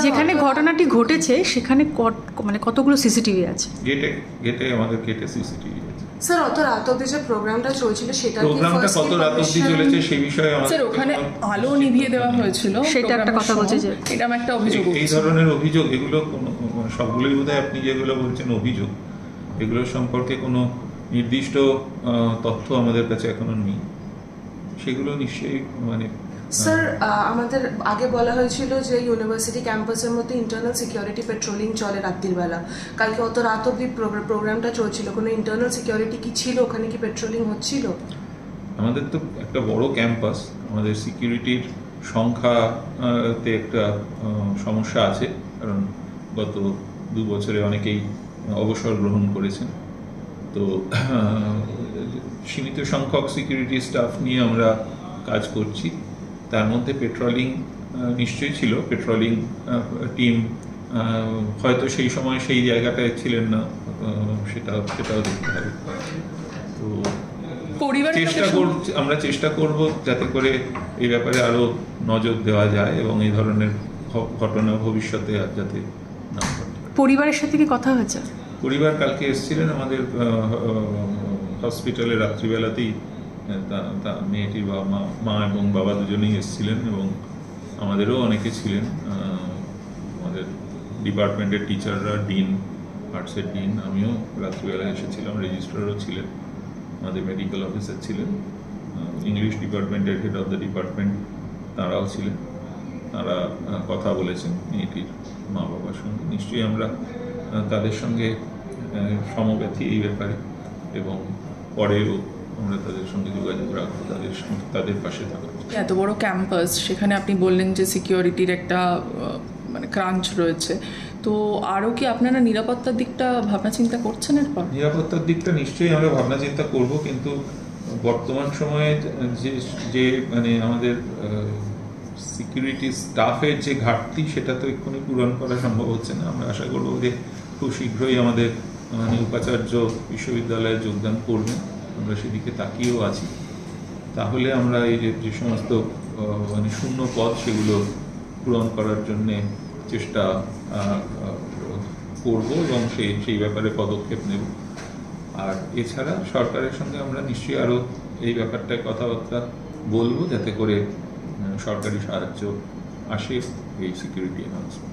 যেখানে ঘটনাটি ঘটেছে সেখানে মানে কতগুলো সিসিটিভি আছে? গেটে আমাদের গেটে সিসিটিভি আছে। স্যার অত রাত অবধি যে প্রোগ্রামটা চলছিল সেটা প্রোগ্রামটা কত রাত অবধি চলেছে সেই বিষয়ে স্যার ওখানে আলো নিভিয়ে দেওয়া হয়েছিল, সেটা একটা কথা বলছে যে এরকম একটা অভিযোগ। এই ধরনের অভিযোগ এগুলো সবগুলোই বোধহয় আপনি যেগুলো বলছেন অভিযোগ, এগুলোর সম্পর্কে কোনো নির্দিষ্ট তথ্য আমাদের কাছে এখনো নেই। সেগুলো নিশ্চয়ই মানে স্যার আমাদের আগে বলা হয়েছিল যে ইউনিভার্সিটি ক্যাম্পাসের মধ্যে ইন্টারনাল সিকিউরিটি পেট্রোলিং চলে রাত্রির বেলা। কালকে অত রাত অবধি প্রোগ্রামটা চলছিল, কোনো ইন্টারনাল সিকিউরিটি কি ছিল ওখানে? কি পেট্রোলিং হচ্ছিল? আমাদের তো একটা বড় ক্যাম্পাস, আমাদের সিকিউরিটির সংখ্যাতে একটা সমস্যা আছে, কারণ গত 2 বছরে অনেকেই অবসর গ্রহণ করেছেন। তো সীমিত সংখ্যক সিকিউরিটি স্টাফ নিয়ে আমরা কাজ করছি। তার মধ্যে পেট্রোলিং নিশ্চয়ই ছিল, পেট্রোলিং টিম হয়তো সেই সময় সেই জায়গাটায় ছিলেন না, সেটাও দেখতে হবে। তো আমরা চেষ্টা করব যাতে করে এই ব্যাপারে আরো নজর দেওয়া যায় এবং এই ধরনের ঘটনা ভবিষ্যতে আর যাতে না ঘটে। পরিবারের সাথে কি কথা হয়েছে? পরিবার কালকে এসেছিলেন আমাদের হসপিটালে রাত্রিবেলাতেই। মেয়েটির মা এবং বাবা দুজনেই এসেছিলেন এবং আমাদেরও অনেকে ছিলেন, আমাদের ডিপার্টমেন্টের টিচাররা, ডিন, আর্টসের ডিন, আমিও রাত্রিবেলায় এসেছিলাম, রেজিস্ট্রারও ছিলেন, আমাদের মেডিকেল অফিসার ছিলেন, ইংলিশ ডিপার্টমেন্টের হেড অফ দ্য ডিপার্টমেন্ট তাঁরাও ছিলেন। তাঁরা কথা বলেছেন মেয়েটির মা বাবার সঙ্গে। নিশ্চয়ই আমরা তাদের সঙ্গে সমব্যথী এই ব্যাপারে এবং পরেও আমরা তাদের সঙ্গে যোগাযোগ রাখবো, তাদের পাশে থাকবো। এত বড় ক্যাম্পাস, সেখানে আপনি বললেন যে সিকিউরিটির একটা মানে ক্রাঞ্চ রয়েছে, তো আরও কি আপনারা নিরাপত্তার দিকটা ভাবনা চিন্তা করছেন? এরপর নিরাপত্তার দিকটা নিশ্চয়ই আমরা ভাবনা চিন্তা করব, কিন্তু বর্তমান সময়ে যে মানে আমাদের সিকিউরিটি স্টাফের যে ঘাটতি সেটা তো এক্ষুনি পূরণ করা সম্ভব হচ্ছে না। আমরা আশা করবো যে খুব শীঘ্রই আমাদের মানে উপাচার্য বিশ্ববিদ্যালয়ে যোগদান করবেন, আমরা সেদিকে তাকিয়েও আছি। তাহলে আমরা এই যে সমস্ত মানে শূন্য পদ সেগুলো পূরণ করার জন্যে চেষ্টা করব এবং সেই ব্যাপারে পদক্ষেপ নেব। আর এছাড়া সরকারের সঙ্গে আমরা নিশ্চয়ই আরও এই ব্যাপারটায় কথাবার্তা বলবো যাতে করে সরকারি সাহায্য আসে এই সিকিউরিটি এনহান্সমেন্ট।